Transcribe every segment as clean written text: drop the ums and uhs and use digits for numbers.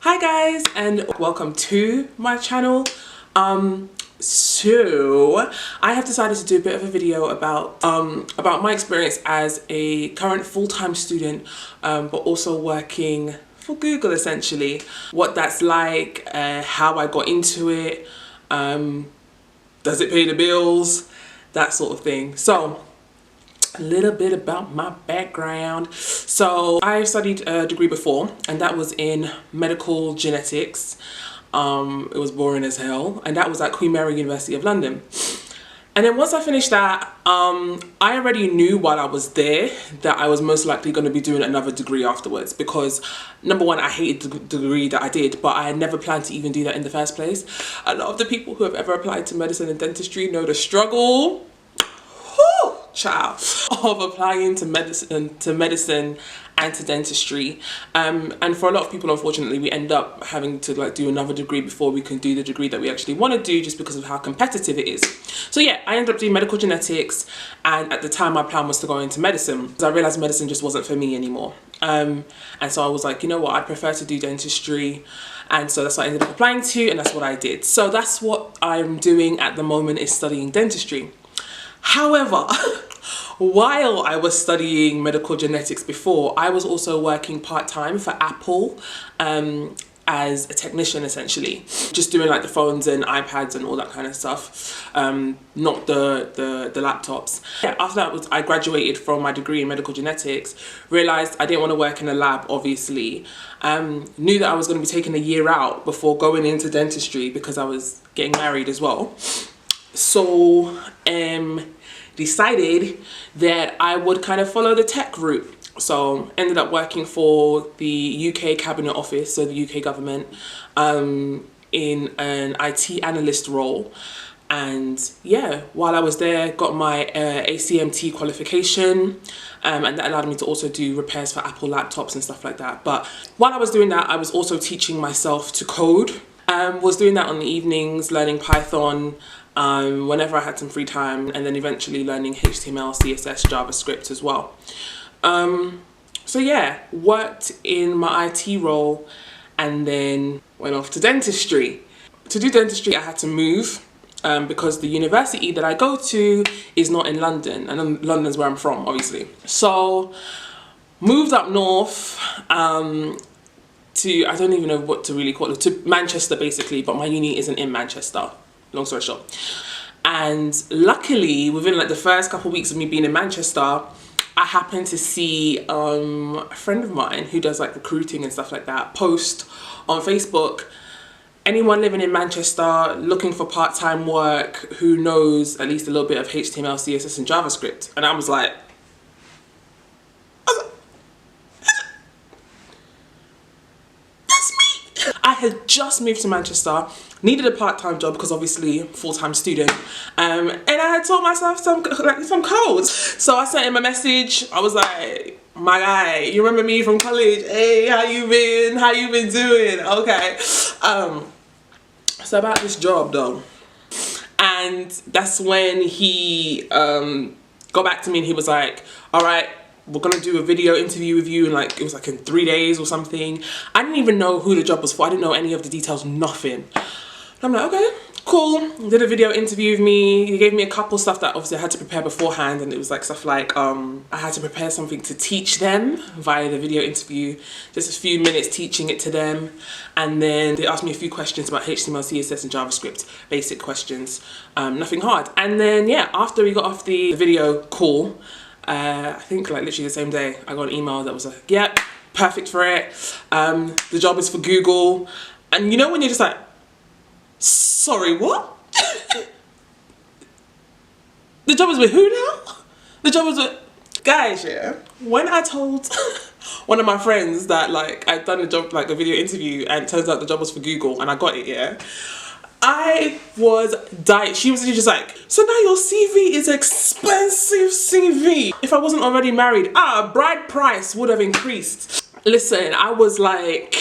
Hi guys, and welcome to my channel. So I have decided to do a bit of a video about my experience as a current full-time student, but also working for Google essentially. What that's like, how I got into it, does it pay the bills, that sort of thing. So a little bit about my background. So I studied a degree before, and that was in medical genetics. It was boring as hell, and that was at Queen Mary University of London. And then once I finished that, I already knew while I was there that I was most likely going to be doing another degree afterwards, because number one, I hated the degree that I did, but I had never planned to even do that in the first place. A lot of the people who have ever applied to medicine and dentistry know the struggle, child, of applying to medicine and to dentistry, and for a lot of people, unfortunately, we end up having to do another degree before we can do the degree that we actually want to do, just because of how competitive it is. So yeah, I ended up doing medical genetics, and at the time my plan was to go into medicine, because I realized medicine just wasn't for me anymore. And so I was like, you know what, I'd prefer to do dentistry. And so that's what I ended up applying to, and that's what I did. So that's what I'm doing at the moment, is studying dentistry. However, while I was studying medical genetics before, I was also working part-time for Apple as a technician, essentially. Just doing like the phones and iPads and all that kind of stuff, not the laptops. Yeah, after that, I graduated from my degree in medical genetics, realised I didn't want to work in a lab, obviously. Knew that I was going to be taking a year out before going into dentistry, because I was getting married as well. So decided that I would kind of follow the tech route. So ended up working for the UK Cabinet Office, so the UK government, in an IT analyst role. And yeah, while I was there, got my ACMT qualification, and that allowed me to also do repairs for Apple laptops and stuff like that. But while I was doing that, I was also teaching myself to code. Was doing that on the evenings, learning Python, whenever I had some free time, and then eventually learning HTML, CSS, JavaScript as well. So yeah, worked in my IT role and then went off to dentistry. To do dentistry, I had to move because the university that I go to is not in London, and London's where I'm from, obviously. So moved up north to, I don't even know what to really call it, to Manchester basically, but my uni isn't in Manchester, long story short. And luckily, within like the first couple of weeks of me being in Manchester, I happened to see a friend of mine who does like recruiting and stuff like that post on Facebook, anyone living in Manchester looking for part-time work who knows at least a little bit of HTML, CSS and JavaScript. And I was like, I had just moved to Manchester, needed a part-time job because obviously full-time student, and I had taught myself some codes. So I sent him a message. I was like, my guy, you remember me from college? Hey, how you been? How you been doing? Okay. So about this job though, and that's when he got back to me and he was like, all right, we're gonna do a video interview with you, and like it was like in 3 days or something. I didn't even know who the job was for. I didn't know any of the details, nothing. And I'm like, okay, cool. Did a video interview with me. He gave me a couple stuff that obviously I had to prepare beforehand, and it was like stuff like I had to prepare something to teach them via the video interview, just a few minutes teaching it to them, and then they asked me a few questions about HTML, CSS and JavaScript, basic questions, nothing hard. And then yeah, after we got off the video call, I think like literally the same day, I got an email that was like, yep, perfect for it. The job is for Google. And you know when you're just like, sorry, what? The job is with who now? The job is with... Guys, yeah, when I told one of my friends that like I'd done a job, like a video interview, and it turns out the job was for Google and I got it, yeah, I was dying. She was just like, so now your CV is expensive CV. If I wasn't already married, bride price would have increased. Listen, I was like,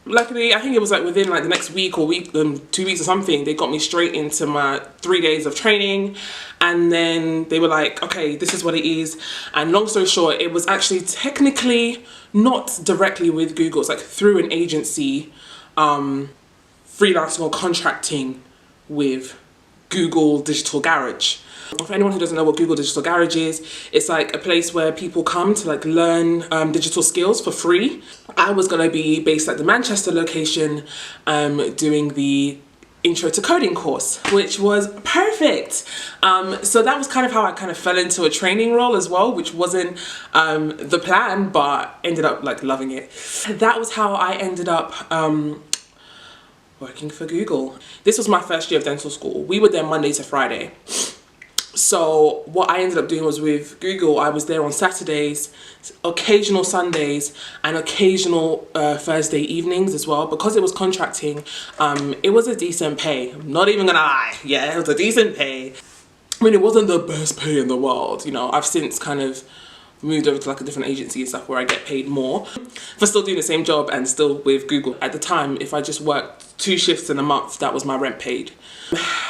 luckily, I think it was like within like the next week or 2 weeks or something, they got me straight into my 3 days of training. And then they were like, okay, this is what it is. And long story short, it was actually technically not directly with Google. It's like through an agency, freelancing or contracting with Google Digital Garage. For anyone who doesn't know what Google Digital Garage is, it's like a place where people come to like learn digital skills for free. I was going to be based at the Manchester location, doing the intro to coding course, which was perfect. So that was kind of how I kind of fell into a training role as well, which wasn't the plan, but ended up like loving it. That was how I ended up working for Google. This was my first year of dental school. We were there Monday to Friday. So what I ended up doing was with Google, I was there on Saturdays, occasional Sundays, and occasional Thursday evenings as well. Because it was contracting, it was a decent pay. I'm not even gonna lie. Yeah, it was a decent pay. I mean, it wasn't the best pay in the world. You know, I've since kind of moved over to like a different agency and stuff where I get paid more for still doing the same job and still with Google. At the time, if I just worked 2 shifts in a month, that was my rent paid.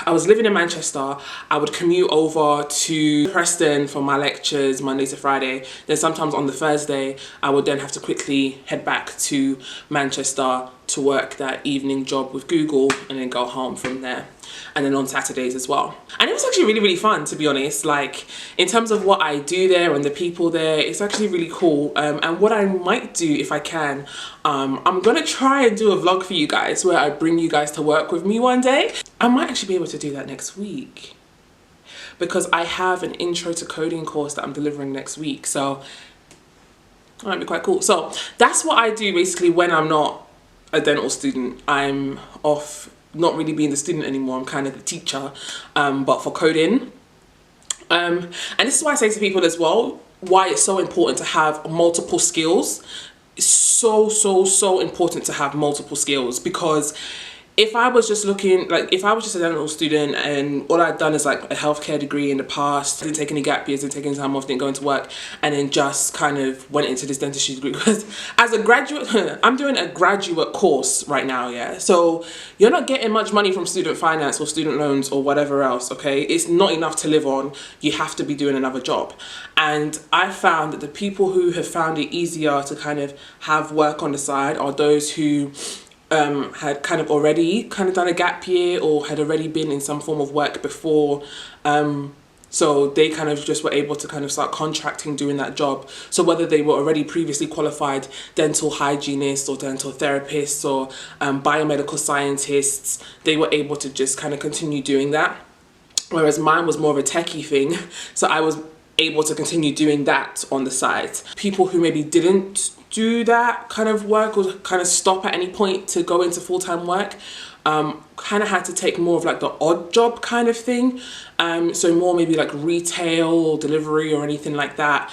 I was living in Manchester. I would commute over to Preston for my lectures Monday to Friday. Then sometimes on the Thursday, I would then have to quickly head back to Manchester to work that evening job with Google and then go home from there. And then on Saturdays as well. And it was actually really, really fun, to be honest. Like, in terms of what I do there and the people there, it's actually really cool. And what I might do if I can, I'm gonna try and do a vlog for you guys where I bring you guys to work with me one day. I might actually be able to do that next week because I have an intro to coding course that I'm delivering next week. So it might be quite cool. So that's what I do basically when I'm not a dental student. I'm off, not really being the student anymore. I'm kind of the teacher, but for coding. And this is why I say to people as well, why it's so important to have multiple skills. It's so important to have multiple skills, because if I was just looking, like if I was just a dental student and all I'd done is like a healthcare degree in the past, didn't take any gap years, didn't take any time off, didn't go into work, and then just kind of went into this dentistry degree, because as a graduate, I'm doing a graduate course right now, yeah? So you're not getting much money from student finance or student loans or whatever else, okay? It's not enough to live on. You have to be doing another job. And I found that the people who have found it easier to kind of have work on the side are those who had kind of already done a gap year or had already been in some form of work before, so they kind of just were able to kind of start contracting doing that job. So whether they were already previously qualified dental hygienists or dental therapists or biomedical scientists, they were able to just kind of continue doing that, whereas mine was more of a techie thing, so I was able to continue doing that on the side. People who maybe didn't do that kind of work or kind of stop at any point to go into full-time work, kind of had to take more of like the odd job kind of thing, so more maybe like retail or delivery or anything like that,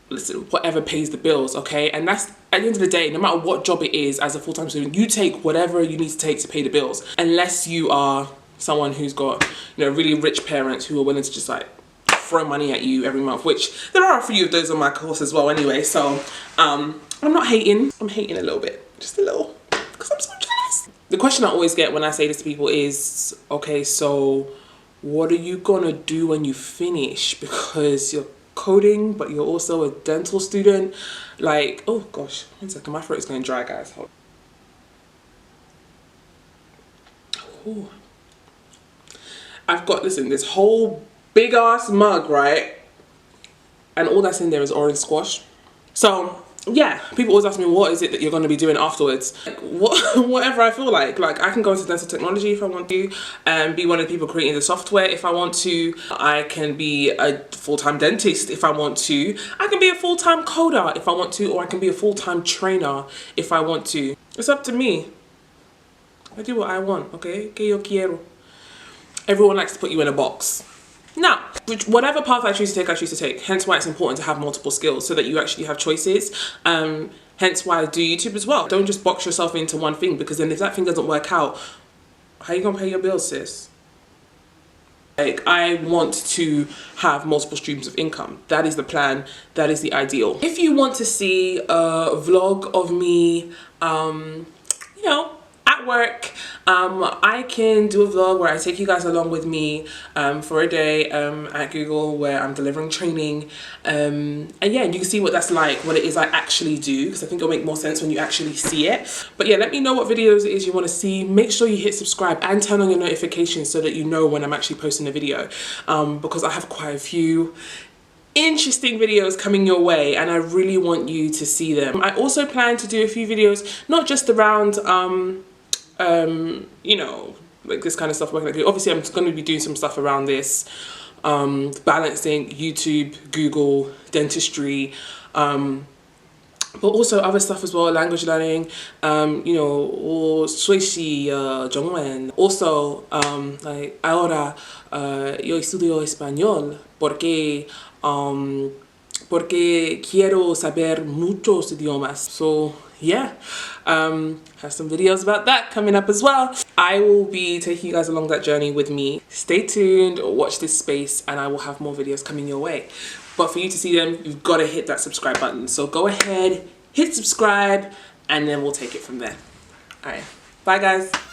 listen, whatever pays the bills, okay? And that's, at the end of the day, no matter what job it is, as a full-time student, you take whatever you need to take to pay the bills, unless you are someone who's got, you know, really rich parents who are willing to just like throw money at you every month, which there are a few of those on my course as well anyway. So I'm not hating, I'm hating a little bit, just a little, because I'm so jealous. The question I always get when I say this to people is, okay, so what are you gonna do when you finish? Because you're coding, but you're also a dental student. Like, oh gosh, 1 second, my throat is going dry, guys. Hold on. Ooh. I've got, listen, this whole big ass mug, right? And all that's in there is orange squash. So yeah, people always ask me, what is it that you're going to be doing afterwards? Like, whatever I feel like I can go into dental technology if I want to, and be one of the people creating the software if I want to. I can be a full-time dentist if I want to. I can be a full-time coder if I want to, or I can be a full-time trainer if I want to. It's up to me. I do what I want, okay? Que yo quiero. Everyone likes to put you in a box. Now, whatever path I choose to take, I choose to take. Hence why it's important to have multiple skills so that you actually have choices. Hence why I do YouTube as well. Don't just box yourself into one thing, because then if that thing doesn't work out, how are you gonna pay your bills, sis? Like, I want to have multiple streams of income. That is the plan. That is the ideal. If you want to see a vlog of me, you know, at work, I can do a vlog where I take you guys along with me for a day at Google, where I'm delivering training, and yeah, you can see what that's like, what it is I actually do, because I think it'll make more sense when you actually see it. But yeah, let me know what videos it is you want to see. Make sure you hit subscribe and turn on your notifications so that you know when I'm actually posting a video, because I have quite a few interesting videos coming your way and I really want you to see them. I also plan to do a few videos not just around you know, like this kind of stuff, working. Obviously I'm going to be doing some stuff around this, balancing YouTube, Google, dentistry, but also other stuff as well, language learning, you know, or S.O.C.I.A.L.S, 정말. Also, like, ahora yo estudio español porque quiero saber muchos idiomas. So yeah, have some videos about that coming up as well. I will be taking you guys along that journey with me. Stay tuned, watch this space, and I will have more videos coming your way. But for you to see them, you've got to hit that subscribe button. So go ahead, hit subscribe, and then we'll take it from there. All right, bye guys.